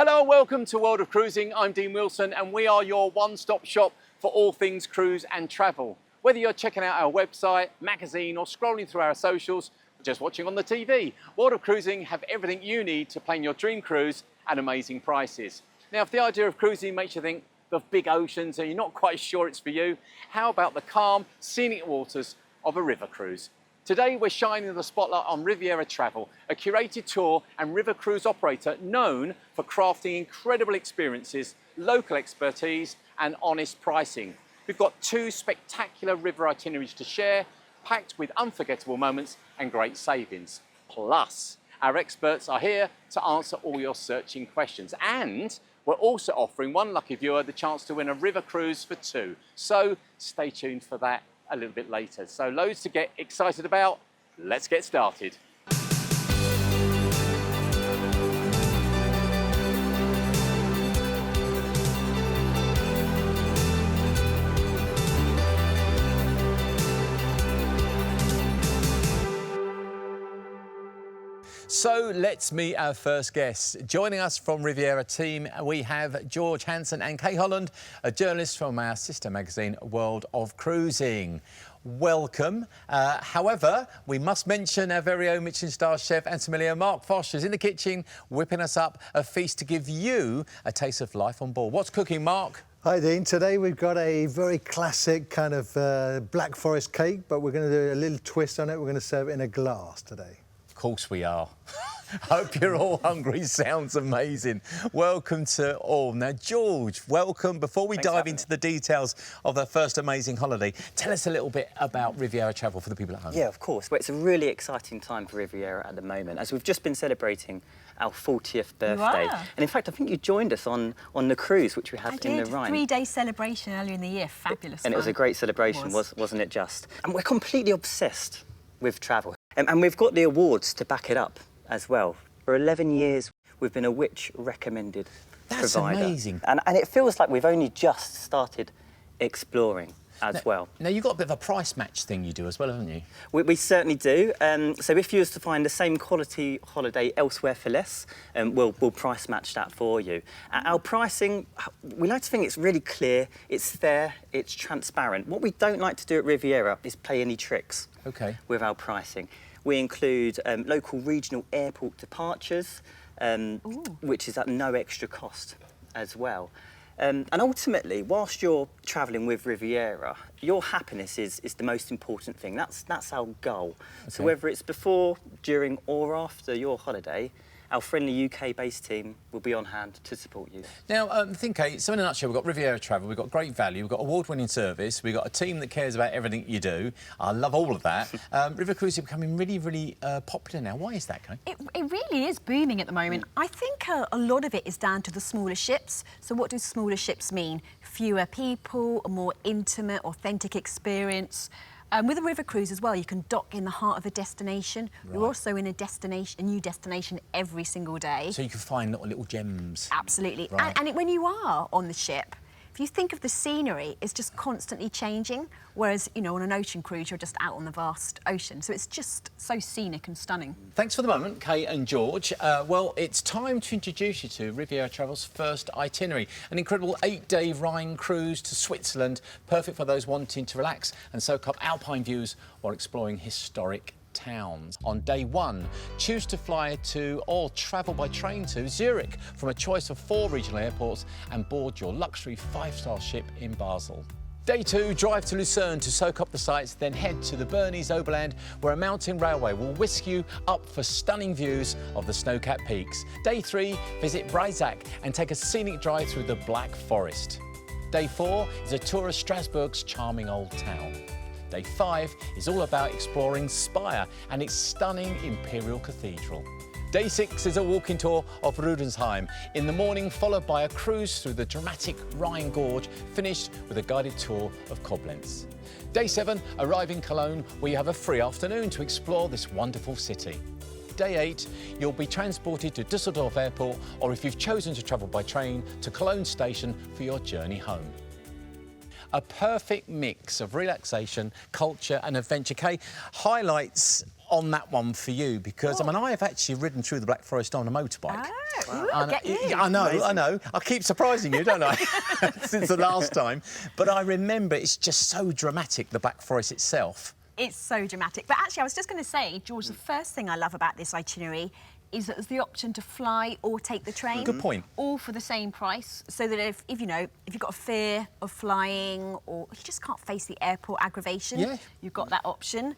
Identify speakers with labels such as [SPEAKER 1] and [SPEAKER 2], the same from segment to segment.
[SPEAKER 1] Hello and welcome to World of Cruising. I'm Dean Wilson and we are your one-stop shop for all things cruise and travel. Whether you're checking out our website, magazine or scrolling through our socials, or just watching on the TV, World of Cruising have everything you need to plan your dream cruise at amazing prices. Now, if the idea of cruising makes you think of big oceans and you're not quite sure it's for you, how about the calm, scenic waters of a river cruise? Today, we're shining the spotlight on Riviera Travel, a curated tour and river cruise operator known for crafting incredible experiences, local expertise, and honest pricing. We've got 2 spectacular river itineraries to share, packed with unforgettable moments and great savings. Plus, our experts are here to answer all your searching questions. And we're also offering one lucky viewer the chance to win a river cruise for 2. So stay tuned for that a little bit later. So loads to get excited about. Let's get started. So let's meet our first guests. Joining us from Riviera team, we have George Hansen and Kay Holland, a journalist from our sister magazine, World of Cruising. Welcome. However, we must mention our very own Michelin star chef and sommelier Mark Foster's in the kitchen, whipping us up a feast to give you a taste of life on board. What's cooking, Mark?
[SPEAKER 2] Hi Dean, today we've got a very classic kind of Black Forest cake, but we're going to do a little twist on it. We're going to serve it in a glass today.
[SPEAKER 1] Of course we are. Hope you're all hungry. Sounds amazing. Welcome to all. Now, George, welcome. Before we dive into the details of the first amazing holiday, tell us a little bit about Riviera Travel for the people at home.
[SPEAKER 3] Yeah, of course. Well, it's a really exciting time for Riviera at the moment, as we've just been celebrating our 40th birthday. And in fact, I think you joined us on the cruise, which we had in the Rhine.
[SPEAKER 4] 3-day celebration earlier in the year. Fabulous.
[SPEAKER 3] And it was a great celebration, wasn't it just? And we're completely obsessed with travel. And we've got the awards to back it up as well. For 11 years, we've been a Which recommended provider.
[SPEAKER 1] That's amazing.
[SPEAKER 3] And it feels like we've only just started exploring as well.
[SPEAKER 1] Now, you've got a bit of a price match thing you do as well, haven't you?
[SPEAKER 3] We certainly do. So if you was to find the same quality holiday elsewhere for less, we'll price match that for you. Our pricing, we like to think it's really clear, it's fair, it's transparent. What we don't like to do at Riviera is play any tricks with our pricing. We include local regional airport departures, which is at no extra cost as well. And ultimately, whilst you're travelling with Riviera, your happiness is the most important thing. That's our goal. So whether it's before, during or after your holiday, our friendly UK-based team will be on hand to support you.
[SPEAKER 1] Now, Kate, so in a nutshell, we've got Riviera Travel, we've got great value, we've got award-winning service, we've got a team that cares about everything you do. I love all of that. River cruise is becoming really, really popular now. Why is that, Kate?
[SPEAKER 4] It really is booming at the moment. I think a lot of it is down to the smaller ships. So what do smaller ships mean? Fewer people, a more intimate, authentic experience. With a river cruise as well, you can dock in the heart of a destination. Right. You're also in a new destination every single day.
[SPEAKER 1] So you can find little gems.
[SPEAKER 4] Absolutely.
[SPEAKER 1] Right.
[SPEAKER 4] And when you are on the ship, if you think of the scenery, it's just constantly changing. Whereas, you know, on an ocean cruise, you're just out on the vast ocean. So it's just so scenic and stunning.
[SPEAKER 1] Thanks for the moment, Kate and George. Well, it's time to introduce you to Riviera Travel's first itinerary. An incredible 8-day Rhine Cruise to Switzerland, perfect for those wanting to relax and soak up alpine views while exploring historic towns. On day 1, choose to fly to or travel by train to Zurich from a choice of 4 regional airports and board your luxury 5-star ship in Basel. Day 2, drive to Lucerne to soak up the sights, then head to the Bernese Oberland, where a mountain railway will whisk you up for stunning views of the snow-capped peaks. Day 3, visit Breisach and take a scenic drive through the Black Forest. Day 4 is a tour of Strasbourg's charming old town. Day 5 is all about exploring Speyer and its stunning Imperial Cathedral. Day 6 is a walking tour of Rudensheim in the morning, followed by a cruise through the dramatic Rhine Gorge, finished with a guided tour of Koblenz. Day 7, arrive in Cologne, where you have a free afternoon to explore this wonderful city. Day 8, you'll be transported to Düsseldorf Airport, or if you've chosen to travel by train, to Cologne Station for your journey home. A perfect mix of relaxation, culture and adventure. Kay, highlights on that one for you because, I mean, I have actually ridden through the Black Forest on a motorbike.
[SPEAKER 4] Oh, ooh, get you.
[SPEAKER 1] I know. I keep surprising you, don't I? Since the last time. But I remember it's just so dramatic, the Black Forest itself.
[SPEAKER 4] It's so dramatic. But actually, I was just going to say, George, the first thing I love about this itinerary is that there's the option to fly or take the train.
[SPEAKER 1] Good point.
[SPEAKER 4] All for the same price. So that if you've got a fear of flying or you just can't face the airport aggravation, you've got that option.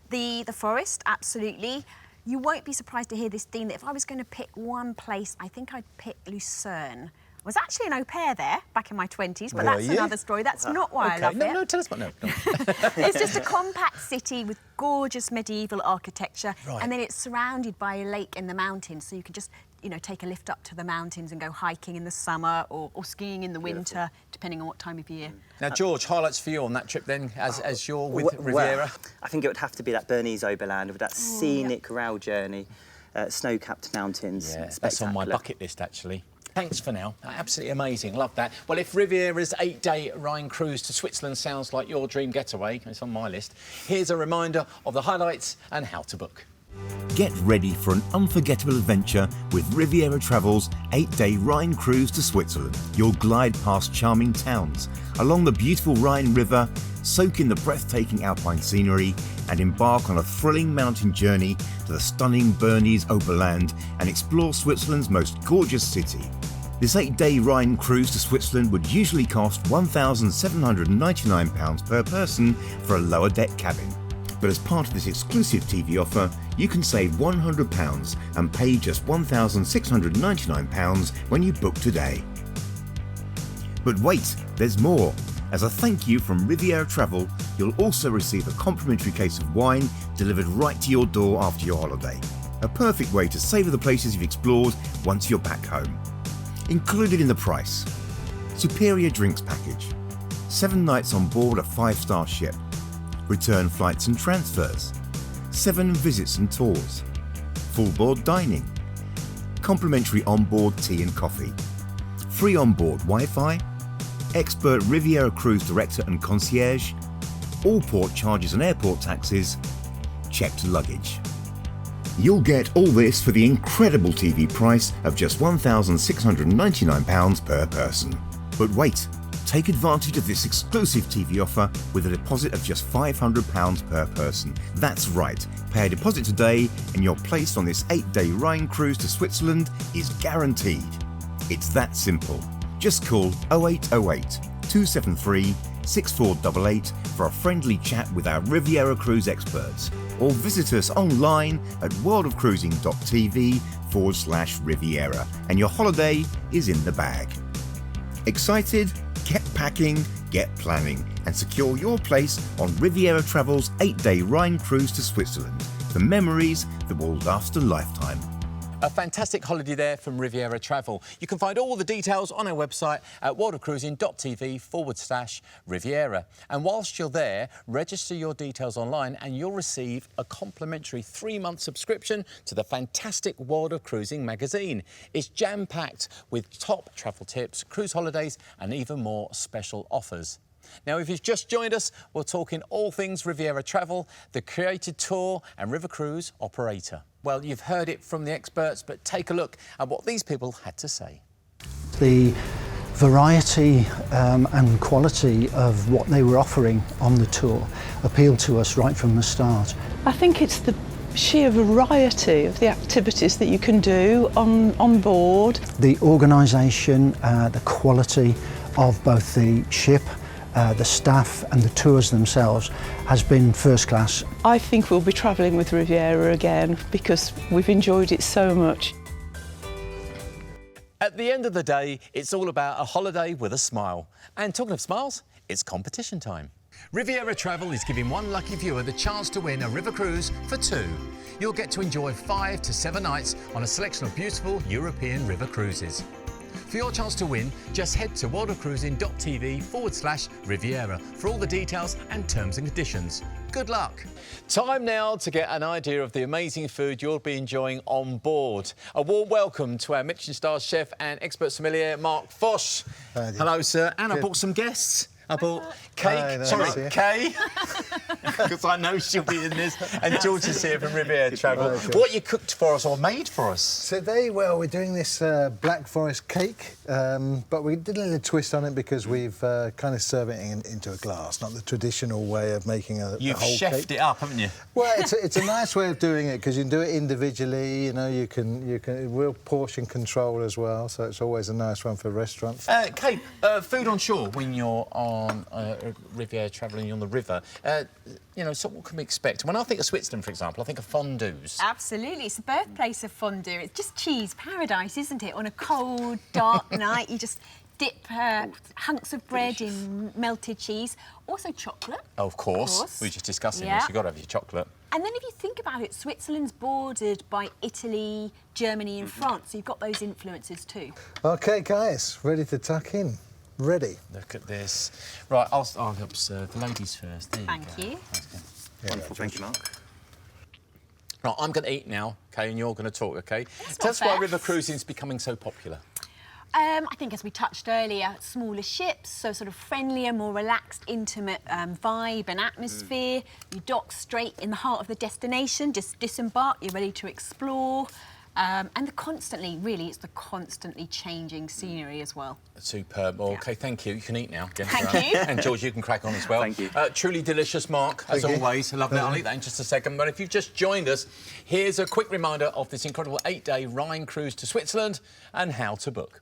[SPEAKER 4] The forest, absolutely. You won't be surprised to hear this, Dean, that if I was going to pick one place, I think I'd pick Lucerne. I was actually an au pair there back in my 20s, but that's another story. That's not why I love it.
[SPEAKER 1] No, tell us about no.
[SPEAKER 4] It's just a compact city with gorgeous medieval architecture,
[SPEAKER 1] Right.
[SPEAKER 4] and then it's surrounded by a lake in the mountains, so you can just, take a lift up to the mountains and go hiking in the summer or skiing in the winter, depending on what time of year.
[SPEAKER 1] Now, George, highlights for you on that trip then, as you're with Riviera?
[SPEAKER 3] Well, I think it would have to be that Bernese Oberland with that scenic rail journey, snow-capped mountains.
[SPEAKER 1] Yeah, that's on my bucket list, actually. Thanks for now. Absolutely amazing. Love that. Well, if Riviera's 8-day Rhine cruise to Switzerland sounds like your dream getaway, it's on my list, here's a reminder of the highlights and how to book.
[SPEAKER 5] Get ready for an unforgettable adventure with Riviera Travel's 8-day Rhine cruise to Switzerland. You'll glide past charming towns, along the beautiful Rhine River, soak in the breathtaking alpine scenery, and embark on a thrilling mountain journey to the stunning Bernese Oberland and explore Switzerland's most gorgeous city. This 8-day Rhine cruise to Switzerland would usually cost £1,799 per person for a lower deck cabin. But as part of this exclusive TV offer, you can save £100 and pay just £1,699 when you book today. But wait, there's more. As a thank you from Riviera Travel, you'll also receive a complimentary case of wine delivered right to your door after your holiday. A perfect way to savour the places you've explored once you're back home. Included in the price, superior drinks package, 7 nights on board a 5-star ship, return flights and transfers, 7 visits and tours, full board dining, complimentary onboard tea and coffee, free onboard Wi-Fi, expert Riviera Cruise director and concierge, all port charges and airport taxes, checked luggage. You'll get all this for the incredible TV price of just £1,699 per person. But wait, take advantage of this exclusive TV offer with a deposit of just £500 per person. That's right, pay a deposit today and your place on this 8-day Rhine cruise to Switzerland is guaranteed. It's that simple. Just call 0808 273 6488 for a friendly chat with our Riviera Cruise experts, or visit us online at worldofcruising.tv/Riviera, and your holiday is in the bag. Excited? Get packing, get planning, and secure your place on Riviera Travel's 8-day Rhine cruise to Switzerland for memories that will last a lifetime.
[SPEAKER 1] A fantastic holiday there from Riviera Travel. You can find all the details on our website at worldofcruising.tv/Riviera. And whilst you're there, register your details online and you'll receive a complimentary 3-month subscription to the fantastic World of Cruising magazine. It's jam-packed with top travel tips, cruise holidays and even more special offers. Now, if you've just joined us, we're talking all things Riviera Travel, the created tour and river cruise operator. Well, you've heard it from the experts, but take a look at what these people had to say.
[SPEAKER 6] The variety and quality of what they were offering on the tour appealed to us right from the start.
[SPEAKER 7] I think it's the sheer variety of the activities that you can do on board.
[SPEAKER 6] The organisation, the quality of both the ship, the staff and the tours themselves has been first class.
[SPEAKER 7] I think we'll be travelling with Riviera again because we've enjoyed it so much.
[SPEAKER 1] At the end of the day, it's all about a holiday with a smile. And talking of smiles, it's competition time. Riviera Travel is giving one lucky viewer the chance to win a river cruise for 2. You'll get to enjoy 5 to 7 nights on a selection of beautiful European river cruises. For your chance to win, just head to worldofcruising.tv/Riviera for all the details and terms and conditions. Good luck. Time now to get an idea of the amazing food you'll be enjoying on board. A warm welcome to our Michelin star chef and expert sommelier, Mark Fosh. Hello, sir. And I brought some guests. I bought cake.
[SPEAKER 2] Nice,
[SPEAKER 1] Sorry,
[SPEAKER 2] yeah.
[SPEAKER 1] Kay. because I know she'll be in this. And George is here from Riviera Travel. What you cooked for us or made for us?
[SPEAKER 2] Today, well, we're doing this Black Forest cake, but we did a little twist on it because we've kind of serve it into a glass, not the traditional way of making a whole cake.
[SPEAKER 1] You've chefed it up, haven't you?
[SPEAKER 2] Well, it's a nice way of doing it because you can do it individually. You know, you can real portion control as well. So it's always a nice one for restaurants.
[SPEAKER 1] Kate, food on shore when you're on Riviera travelling on the river. You know, so what can we expect? When I think of Switzerland, for example, I think of fondues.
[SPEAKER 4] Absolutely, it's the birthplace of fondue. It's just cheese paradise, isn't it? On a cold, dark night, you just dip hunks of bread in melted cheese. Also chocolate.
[SPEAKER 1] Oh, of course. We were just discussing this. You've got to have your chocolate.
[SPEAKER 4] And then if you think about it, Switzerland's bordered by Italy, Germany and France, so you've got those influences too.
[SPEAKER 2] OK, guys, ready to tuck in? Ready?
[SPEAKER 1] Look at this. Right, I'll help serve the ladies first. There
[SPEAKER 4] Thank you.
[SPEAKER 3] Wonderful, thank you, Mark.
[SPEAKER 1] Right, I'm going to eat now, OK, and you're going to talk, OK?
[SPEAKER 4] That's
[SPEAKER 1] Tell
[SPEAKER 4] not
[SPEAKER 1] us why
[SPEAKER 4] fair.
[SPEAKER 1] river cruising is becoming so popular.
[SPEAKER 4] I think, as we touched earlier, smaller ships, so sort of friendlier, more relaxed, intimate vibe and atmosphere. You dock straight in the heart of the destination, just disembark, you're ready to explore. And it's the constantly changing scenery as well.
[SPEAKER 1] Superb. OK, thank you. You can eat now.
[SPEAKER 4] Thank you.
[SPEAKER 1] And George, you can crack on as well.
[SPEAKER 3] Thank you.
[SPEAKER 1] Truly delicious, Mark, as
[SPEAKER 2] Thank you.
[SPEAKER 1] always. Lovely. I'll eat that in just a second. But if you've just joined us, here's a quick reminder of this incredible 8-day Rhine cruise to Switzerland and how to book.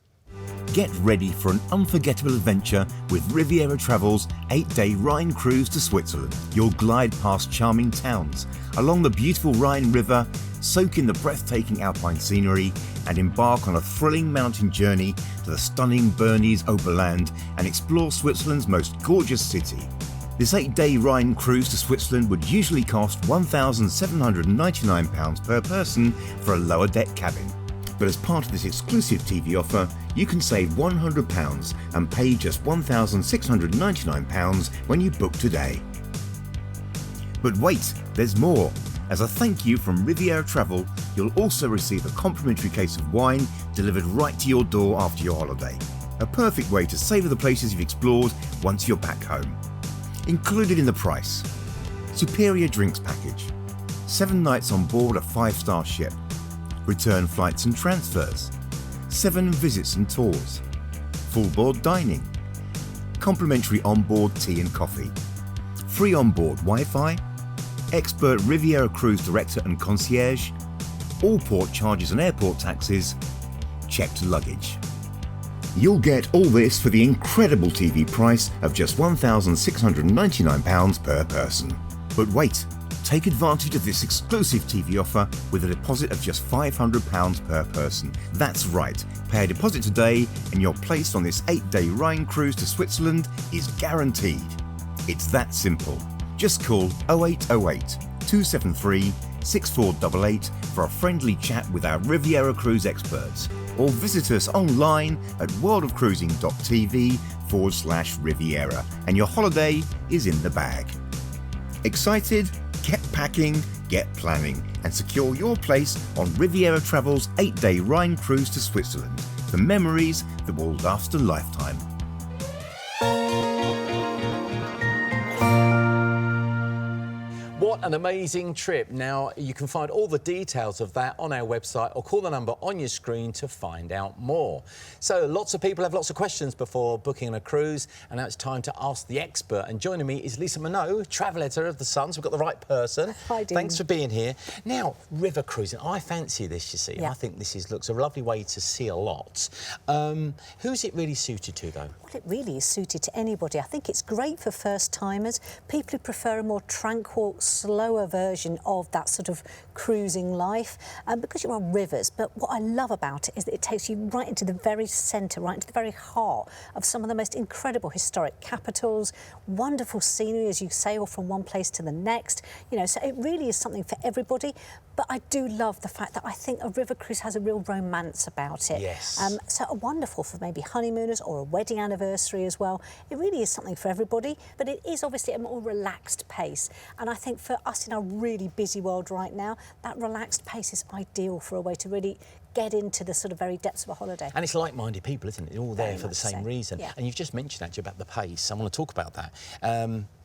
[SPEAKER 5] Get ready for an unforgettable adventure with Riviera Travel's 8-day Rhine cruise to Switzerland. You'll glide past charming towns, along the beautiful Rhine River, soak in the breathtaking alpine scenery, and embark on a thrilling mountain journey to the stunning Bernese Oberland and explore Switzerland's most gorgeous city. This 8-day Rhine cruise to Switzerland would usually cost £1,799 per person for a lower deck cabin. But as part of this exclusive TV offer, you can save £100 and pay just £1,699 when you book today. But wait, there's more. As a thank you from Riviera Travel, you'll also receive a complimentary case of wine delivered right to your door after your holiday. A perfect way to savour the places you've explored once you're back home. Included in the price, superior drinks package, 7 nights on board a 5-star ship, return flights and transfers, 7 visits and tours, full board dining, complimentary onboard tea and coffee, free onboard Wi-Fi, expert Riviera Cruise director and concierge, all port charges and airport taxes, checked luggage. You'll get all this for the incredible TV price of just £1,699 per person. But wait, take advantage of this exclusive TV offer with a deposit of just £500 per person. That's right, pay a deposit today and your place on this 8-day Rhine cruise to Switzerland is guaranteed. It's that simple. Just call 0808 273 6488 for a friendly chat with our Riviera Cruise experts, or visit us online at worldofcruising.tv/Riviera and your holiday is in the bag. Excited? Get packing, get planning, and secure your place on Riviera Travel's 8-day Rhine cruise to Switzerland for memories that will last a lifetime.
[SPEAKER 1] What an amazing trip. Now, you can find all the details of that on our website or call the number on your screen to find out more. So, lots of people have lots of questions before booking on a cruise, and now it's time to ask the expert. And joining me is Lisa Minot, travel editor of The Sun, so we've got the right person.
[SPEAKER 8] Hi, Dean.
[SPEAKER 1] Thanks for being here. Now, river cruising, I fancy this, you see.
[SPEAKER 8] Yeah.
[SPEAKER 1] I think this looks a lovely way to see a lot. Who's it really suited to, though?
[SPEAKER 8] Well, it really is suited to anybody. I think it's great for first-timers, people who prefer a more tranquil, slower version of that sort of cruising life, because you're on rivers. But what I love about it is that it takes you right into the very centre, right into the very heart of some of the most incredible historic capitals, wonderful scenery as you sail from one place to the next. You know, so it really is something for everybody. But I do love the fact that I think a river cruise has a real romance about it.
[SPEAKER 1] Yes.
[SPEAKER 8] So wonderful for maybe honeymooners or a wedding anniversary as well. It really is something for everybody, but it is obviously a more relaxed pace. And I think for us in our really busy world right now, that relaxed pace is ideal for a way to really get into the sort of very depths of a holiday.
[SPEAKER 1] And it's like-minded people, isn't it? They're all there
[SPEAKER 8] Very
[SPEAKER 1] for the
[SPEAKER 8] much
[SPEAKER 1] same
[SPEAKER 8] so,
[SPEAKER 1] reason.
[SPEAKER 8] yeah.
[SPEAKER 1] And you've just mentioned actually about the pace. I want to talk about that.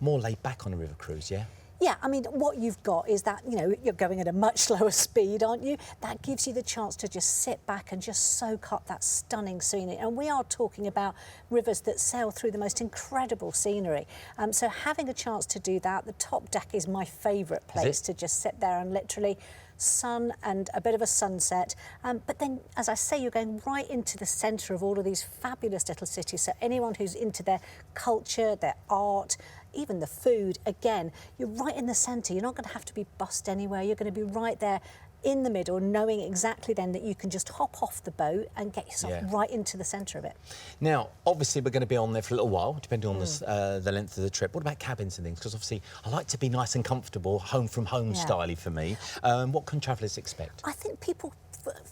[SPEAKER 1] More laid back on a river cruise, yeah?
[SPEAKER 8] Yeah, I mean, what you've got is that, you know, you're going at a much slower speed, aren't you? That gives you the chance to just sit back and just soak up that stunning scenery. And we are talking about rivers that sail through the most incredible scenery. So having a chance to do that, the top deck is my favourite place to just sit there and literally sun and a bit of a sunset. But then, as I say, you're going right into the centre of all of these fabulous little cities. So anyone who's into their culture, their art, even the food, again, you're right in the centre. You're not going to have to be bussed anywhere. You're going to be right there in the middle, knowing exactly then that you can just hop off the boat and get yourself right into the centre of it.
[SPEAKER 1] Now, obviously, we're going to be on there for a little while, depending on the length of the trip. What about cabins and things? Because obviously, I like to be nice and comfortable, home from home styly for me. What can travellers expect?
[SPEAKER 8] I think people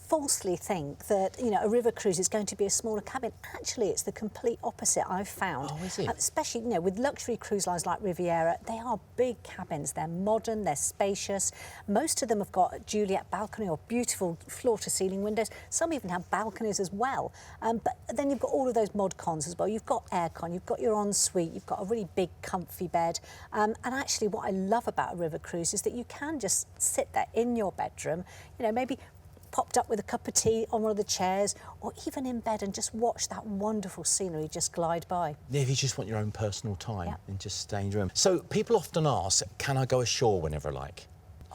[SPEAKER 8] falsely think that, you know, a river cruise is going to be a smaller cabin. Actually, it's the complete opposite, I've found.
[SPEAKER 1] Oh, is it?
[SPEAKER 8] Especially, you know, with luxury cruise lines like Riviera, they are big cabins. They're modern, they're spacious. Most of them have got a Juliet balcony or beautiful floor-to-ceiling windows. Some even have balconies as well. But then you've got all of those mod cons as well. You've got aircon, you've got your ensuite, you've got a really big, comfy bed. And actually, what I love about a river cruise is that you can just sit there in your bedroom, you know, maybe popped up with a cup of tea on one of the chairs, or even in bed and just watch that wonderful scenery just glide by.
[SPEAKER 1] Yeah, if you just want your own personal time and just stay in your room. So people often ask, can I go ashore whenever I like?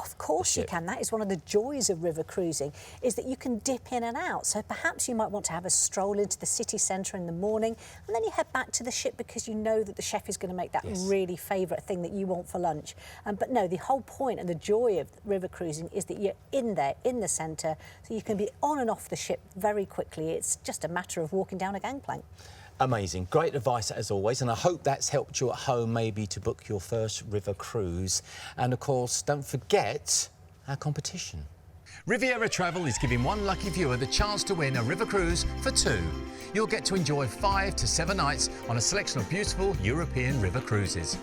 [SPEAKER 8] Of course you can. That is one of the joys of river cruising, is that you can dip in and out. So perhaps you might want to have a stroll into the city centre in the morning, and then you head back to the ship because you know that the chef is going to make that really favourite thing that you want for lunch. But no, the whole point and the joy of river cruising is that you're in there, in the centre, so you can be on and off the ship very quickly. It's just a matter of walking down a gangplank.
[SPEAKER 1] Amazing. Great advice as always, and I hope that's helped you at home maybe to book your first river cruise. And of course, don't forget our competition. Riviera Travel is giving one lucky viewer the chance to win a river cruise for two. You'll get to enjoy 5 to 7 nights on a selection of beautiful European river cruises.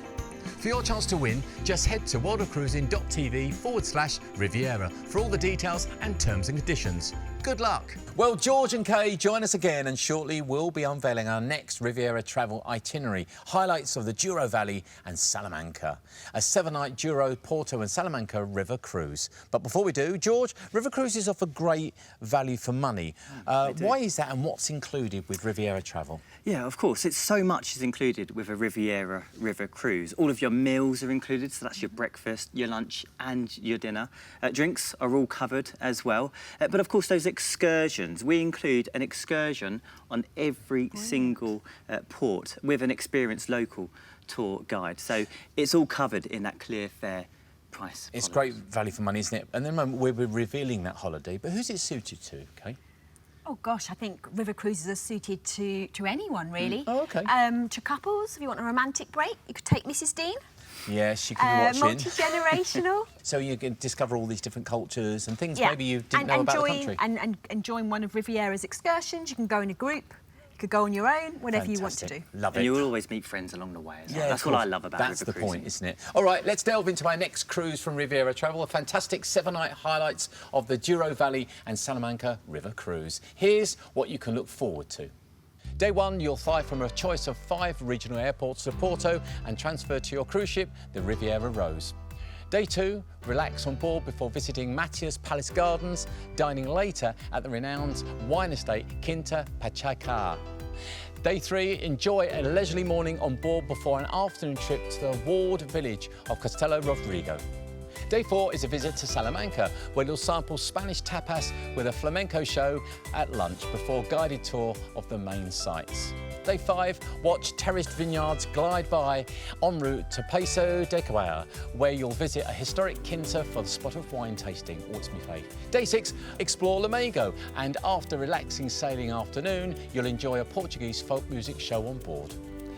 [SPEAKER 1] For your chance to win, just head to worldofcruising.tv/Riviera for all the details and terms and conditions. Good luck. Well, George and Kay join us again, and shortly we'll be unveiling our next Riviera Travel itinerary, highlights of the Douro Valley and Salamanca, a 7-night Douro, Porto and Salamanca river cruise. But before we do, George, river cruises offer great value for money. Why is that, and what's included with Riviera Travel?
[SPEAKER 3] Yeah, of course. It's so much is included with a Riviera river cruise. All of your meals are included, so that's your breakfast, your lunch and your dinner. Drinks are all covered as well. But of course, those excursions, we include an excursion on every single port with an experienced local tour guide. So it's all covered in that clear, fair price.
[SPEAKER 1] It's great value for money, isn't it? And then we're revealing that holiday, but who's it suited to, Kay?
[SPEAKER 4] Oh gosh, I think river cruises are suited to anyone really.
[SPEAKER 1] Oh, okay.
[SPEAKER 4] To couples, if you want a romantic break, you could take Mrs. Dean.
[SPEAKER 1] Yes, you can be watching.
[SPEAKER 4] Multi-generational.
[SPEAKER 1] So you can discover all these different cultures and things maybe you didn't know about the country.
[SPEAKER 4] And join one of Riviera's excursions. You can go in a group. You could go on your own, whatever you want to do.
[SPEAKER 1] Love it.
[SPEAKER 3] And you will always meet friends along the way as well.
[SPEAKER 1] Yeah,
[SPEAKER 3] that's what I love about river
[SPEAKER 1] cruising. That's the point, isn't it? All right, let's delve into our next cruise from Riviera Travel, a fantastic 7-night highlights of the Douro Valley and Salamanca river cruise. Here's what you can look forward to. Day 1, you'll fly from a choice of 5 regional airports to Porto and transfer to your cruise ship, the Riviera Rose. Day 2, relax on board before visiting Matthias Palace Gardens, dining later at the renowned wine estate Quinta Pachacar. Day 3, enjoy a leisurely morning on board before an afternoon trip to the walled village of Castelo Rodrigo. Day 4 is a visit to Salamanca, where you'll sample Spanish tapas with a flamenco show at lunch before a guided tour of the main sites. Day 5, watch terraced vineyards glide by en route to Paso de Caballa, where you'll visit a historic quinta for the spot of wine tasting. Oh, it's my fave. Day 6, explore Lamego, and after a relaxing sailing afternoon, you'll enjoy a Portuguese folk music show on board.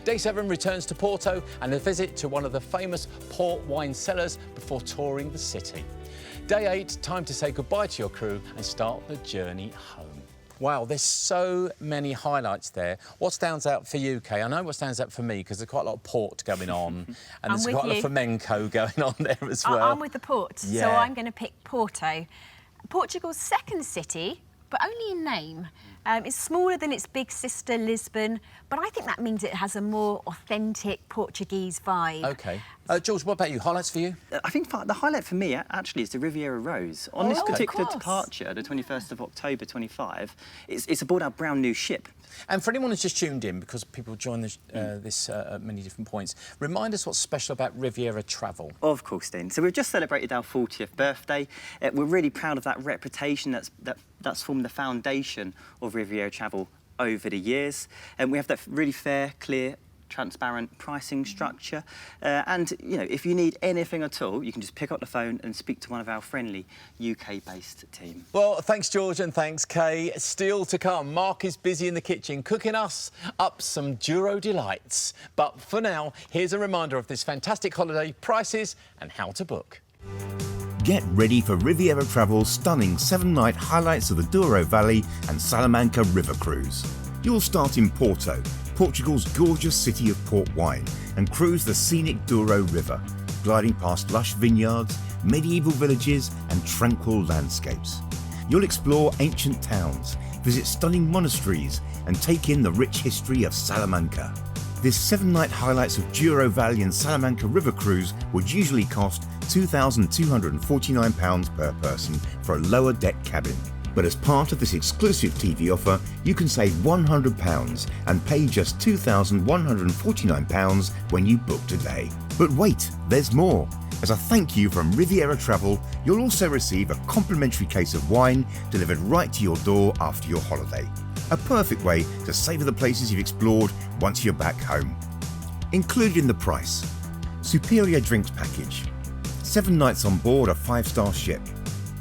[SPEAKER 1] Day 7 returns to Porto and a visit to one of the famous port wine cellars before touring the city. Day 8, time to say goodbye to your crew and start the journey home. Wow, there's so many highlights there. What stands out for you, Kay? I know what stands out for me because there's quite a lot of port going on and there's quite a lot of flamenco going on there as well.
[SPEAKER 4] I'm with the port, so I'm going to pick Porto. Portugal's second city, but only in name. It's smaller than its big sister, Lisbon, but I think that means it has a more authentic Portuguese vibe.
[SPEAKER 1] OK. George, what about you? Highlights for you?
[SPEAKER 3] I think the highlight for me actually is the Riviera Rose. On this
[SPEAKER 4] Oh, of
[SPEAKER 3] particular
[SPEAKER 4] course.
[SPEAKER 3] departure, the 21st of October 25, it's aboard our brand new ship.
[SPEAKER 1] And for anyone who's just tuned in, because people join this at many different points, remind us what's special about Riviera Travel.
[SPEAKER 3] Of course, Dean. So we've just celebrated our 40th birthday. We're really proud of that reputation that's formed the foundation of Riviera Travel over the years. And we have that really fair, clear, transparent pricing structure. And, you know, if you need anything at all, you can just pick up the phone and speak to one of our friendly UK-based team.
[SPEAKER 1] Well, thanks, George, and thanks, Kay. Still to come, Mark is busy in the kitchen cooking us up some Douro delights. But for now, here's a reminder of this fantastic holiday, prices and how to book.
[SPEAKER 5] Get ready for Riviera Travel's stunning 7-night highlights of the Douro Valley and Salamanca River Cruise. You'll start in Porto, Portugal's gorgeous city of port wine, and cruise the scenic Douro River, gliding past lush vineyards, medieval villages and tranquil landscapes. You'll explore ancient towns, visit stunning monasteries and take in the rich history of Salamanca. This 7-night highlights of Douro Valley and Salamanca River Cruise would usually cost £2,249 per person for a lower deck cabin. But as part of this exclusive TV offer, you can save £100 and pay just £2,149 when you book today. But wait, there's more. As a thank you from Riviera Travel, you'll also receive a complimentary case of wine delivered right to your door after your holiday. A perfect way to savour the places you've explored once you're back home. Included in the price, superior drinks package, 7 nights on board a 5-star ship,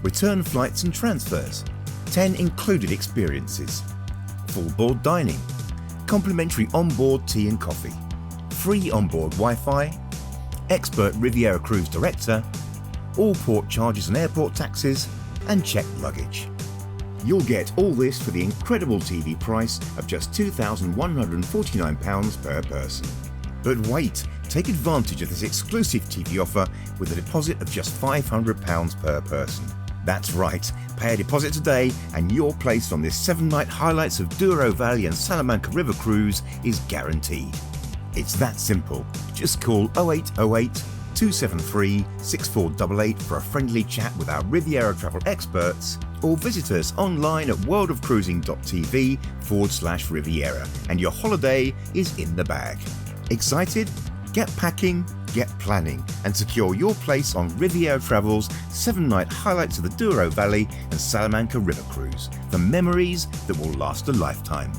[SPEAKER 5] return flights and transfers, 10 included experiences, full board dining, complimentary onboard tea and coffee, free onboard Wi-Fi, expert Riviera Cruise director, all port charges and airport taxes, and checked luggage. You'll get all this for the incredible TV price of just £2,149 per person. But wait, take advantage of this exclusive TV offer with a deposit of just £500 per person. That's right, pay a deposit today and your place on this 7-night highlights of Douro Valley and Salamanca River Cruise is guaranteed. It's that simple. Just call 0808 273 6488 for a friendly chat with our Riviera Travel experts, or visit us online at worldofcruising.tv/Riviera and your holiday is in the bag. Excited? Get packing, get planning and secure your place on Riviera Travel's 7-night highlights of the Douro Valley and Salamanca River Cruise for memories that will last a lifetime.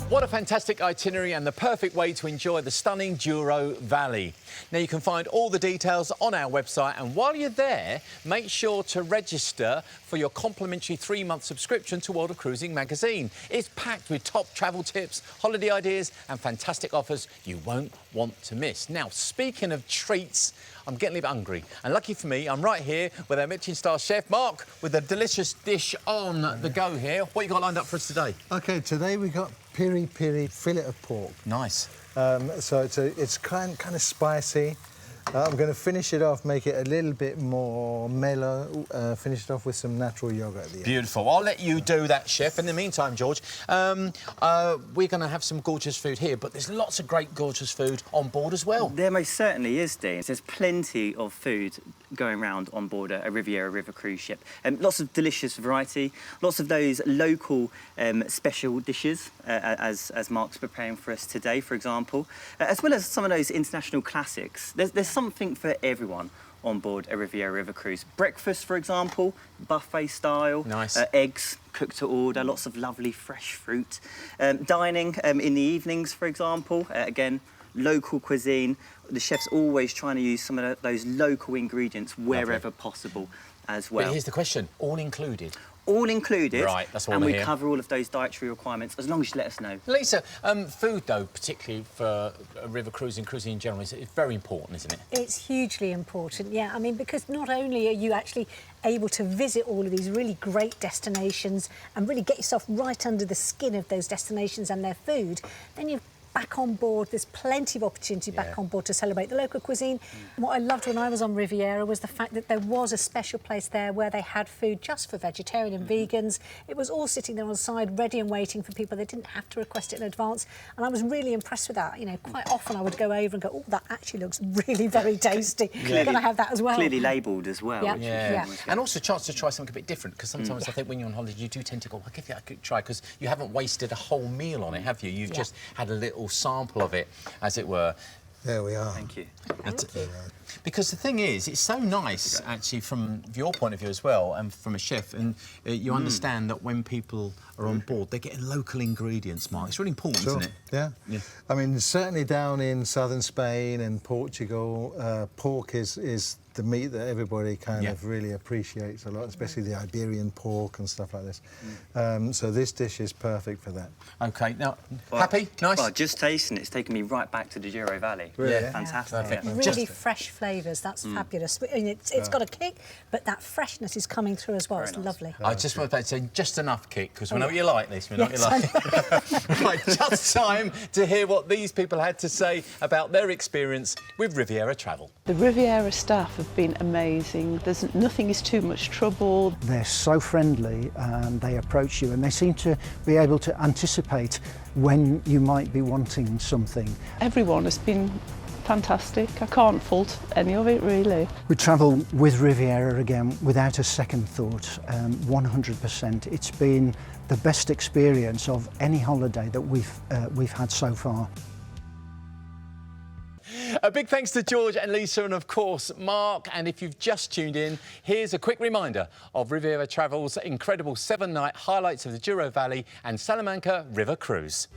[SPEAKER 1] What a fantastic itinerary and the perfect way to enjoy the stunning Douro Valley. Now, you can find all the details on our website, and while you're there, make sure to register for your complimentary 3-month subscription to World of Cruising magazine. It's packed with top travel tips, holiday ideas and fantastic offers you won't want to miss. Now, speaking of treats, I'm getting a little bit hungry. And lucky for me, I'm right here with our Michelin star chef, Mark, with a delicious dish on the go here. What you got lined up for us today?
[SPEAKER 2] OK, today we got piri piri fillet of pork.
[SPEAKER 1] Nice.
[SPEAKER 2] So it's kind of spicy. I'm going to finish it off, make it a little bit more mellow, finish it off with some natural yoghurt at the end.
[SPEAKER 1] Beautiful. I'll let you do that, chef. In the meantime, George, we're going to have some gorgeous food here, but there's lots of great gorgeous food on board as well.
[SPEAKER 3] There most certainly is, Dean. There's plenty of food going around on board a Riviera River cruise ship. Lots of delicious variety, lots of those local special dishes, as Mark's preparing for us today, for example, as well as some of those international classics. There's something for everyone on board a Riviera River cruise. Breakfast, for example, buffet style.
[SPEAKER 1] Nice.
[SPEAKER 3] Eggs cooked to order, lots of lovely fresh fruit. Dining in the evenings, for example, again, local cuisine. The chef's always trying to use some of those local ingredients wherever possible as well.
[SPEAKER 1] But here's the question, all included?
[SPEAKER 3] All included.
[SPEAKER 1] Right, that's what I
[SPEAKER 3] And
[SPEAKER 1] wanna
[SPEAKER 3] we
[SPEAKER 1] hear.
[SPEAKER 3] cover all of those dietary requirements, as long as you let us know.
[SPEAKER 1] Lisa, food, though, particularly for river cruising in general, is very important, isn't it?
[SPEAKER 8] It's hugely important, yeah. I mean, because not only are you actually able to visit all of these really great destinations and really get yourself right under the skin of those destinations and their food, then you've back on board. There's plenty of opportunity back on board to celebrate the local cuisine. What I loved when I was on Riviera was the fact that there was a special place there where they had food just for vegetarian and vegans. It was all sitting there on the side, ready and waiting for people. They didn't have to request it in advance. And I was really impressed with that. You know, quite often I would go over and go, oh, that actually looks really very tasty. You're going to have that as well.
[SPEAKER 3] Clearly labelled as well.
[SPEAKER 8] Yeah.
[SPEAKER 3] Which
[SPEAKER 1] Yeah.
[SPEAKER 3] is
[SPEAKER 1] And also a chance to try something a bit different, because sometimes I think when you're on holiday you do tend to go, I'll give that a good try, because you haven't wasted a whole meal on it, have you? You've just had a little sample of it, as it were.
[SPEAKER 2] There we are.
[SPEAKER 3] Thank you.
[SPEAKER 1] Because the thing is, it's so nice, actually, from your point of view as well, and from a chef, and you understand that when people are on board, they're getting local ingredients, Mark. It's really important, isn't it?
[SPEAKER 2] Yeah. I mean, certainly down in southern Spain and Portugal, pork is the meat that everybody kind of really appreciates a lot, especially the Iberian pork and stuff like this. So this dish is perfect for that.
[SPEAKER 1] OK, now, happy? Nice?
[SPEAKER 3] Well, just tasting it's taken me right back to the Douro Valley.
[SPEAKER 2] Really?
[SPEAKER 1] Yeah.
[SPEAKER 3] Fantastic.
[SPEAKER 1] Perfect.
[SPEAKER 3] Yeah.
[SPEAKER 8] Really fresh flavours, that's fabulous. I mean, it's got a kick, but that freshness is coming through as well. It's lovely.
[SPEAKER 1] I just want to say just enough kick, because we know what you like, Lisa. We know what you like. Right, just time to hear what these people had to say about their experience with Riviera Travel.
[SPEAKER 7] The Riviera staff have been amazing. Nothing is too much trouble.
[SPEAKER 6] They're so friendly and they approach you and they seem to be able to anticipate when you might be wanting something.
[SPEAKER 7] Everyone has been fantastic. I can't fault any of it, really.
[SPEAKER 6] We travel with Riviera again without a second thought, 100%. It's been the best experience of any holiday that we've had so far.
[SPEAKER 1] A big thanks to George and Lisa and, of course, Mark. And if you've just tuned in, here's a quick reminder of Riviera Travel's incredible 7-night highlights of the Douro Valley and Salamanca River Cruise.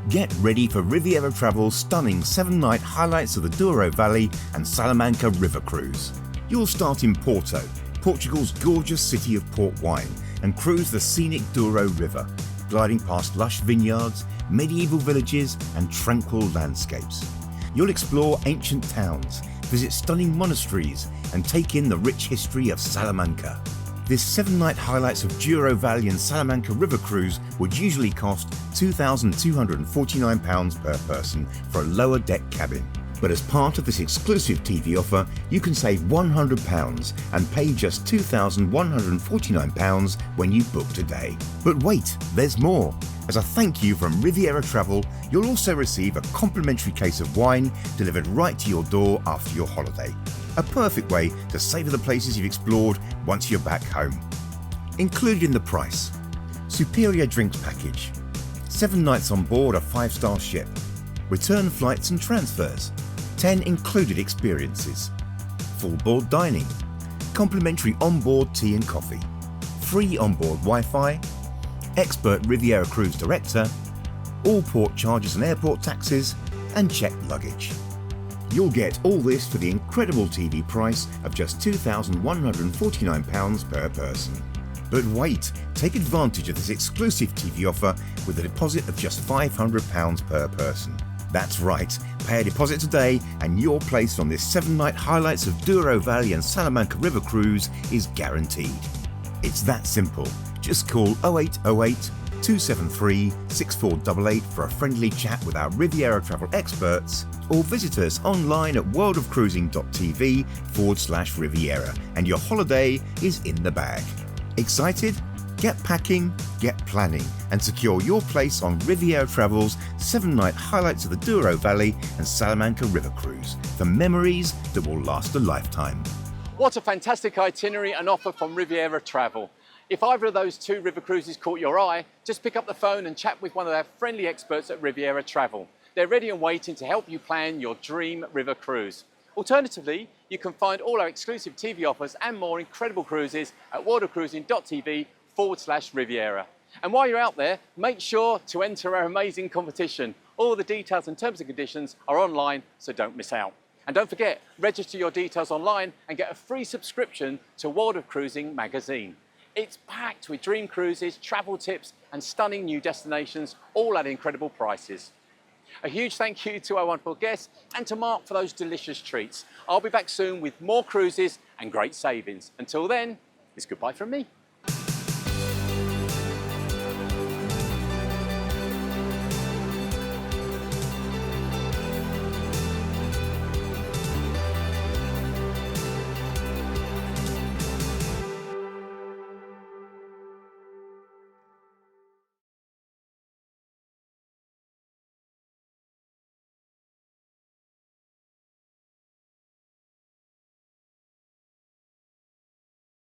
[SPEAKER 5] Get ready for Riviera Travel's stunning 7-night highlights of the Douro Valley and Salamanca River Cruise. You'll start in Porto, Portugal's gorgeous city of port wine, and cruise the scenic Douro River, gliding past lush vineyards, medieval villages and tranquil landscapes. You'll explore ancient towns, visit stunning monasteries and take in the rich history of Salamanca. This 7-night highlights of Douro Valley and Salamanca River Cruise would usually cost £2,249 per person for a lower deck cabin. But as part of this exclusive TV offer, you can save £100 and pay just £2,149 when you book today. But wait, there's more. As a thank you from Riviera Travel, you'll also receive a complimentary case of wine delivered right to your door after your holiday. A perfect way to savour the places you've explored once you're back home. Included in the price: superior drinks package, 7 nights on board a 5-star ship, return flights and transfers, 10 included experiences, full board dining, complimentary onboard tea and coffee, free onboard Wi-Fi, expert Riviera Cruise director, all port charges and airport taxes, and checked luggage. You'll get all this for the incredible TV price of just £2,149 per person. But wait, take advantage of this exclusive TV offer with a deposit of just £500 per person. That's right, pay a deposit today and your place on this 7-night highlights of Douro Valley and Salamanca River Cruise is guaranteed. It's that simple. Just call 0808 273 6488 for a friendly chat with our Riviera Travel experts, or visit us online at worldofcruising.tv/Riviera and your holiday is in the bag. Excited? Get packing, get planning and secure your place on Riviera Travel's 7-night highlights of the Douro Valley and Salamanca River Cruise for memories that will last a lifetime.
[SPEAKER 1] What a fantastic itinerary and offer from Riviera Travel. If either of those 2 river cruises caught your eye, just pick up the phone and chat with one of our friendly experts at Riviera Travel. They're ready and waiting to help you plan your dream river cruise. Alternatively, you can find all our exclusive TV offers and more incredible cruises at worldofcruising.tv/Riviera. And while you're out there, make sure to enter our amazing competition. All the details and terms and conditions are online, so don't miss out. And don't forget, register your details online and get a free subscription to World of Cruising magazine. It's packed with dream cruises, travel tips and stunning new destinations, all at incredible prices. A huge thank you to our wonderful guests and to Mark for those delicious treats. I'll be back soon with more cruises and great savings. Until then, it's goodbye from me.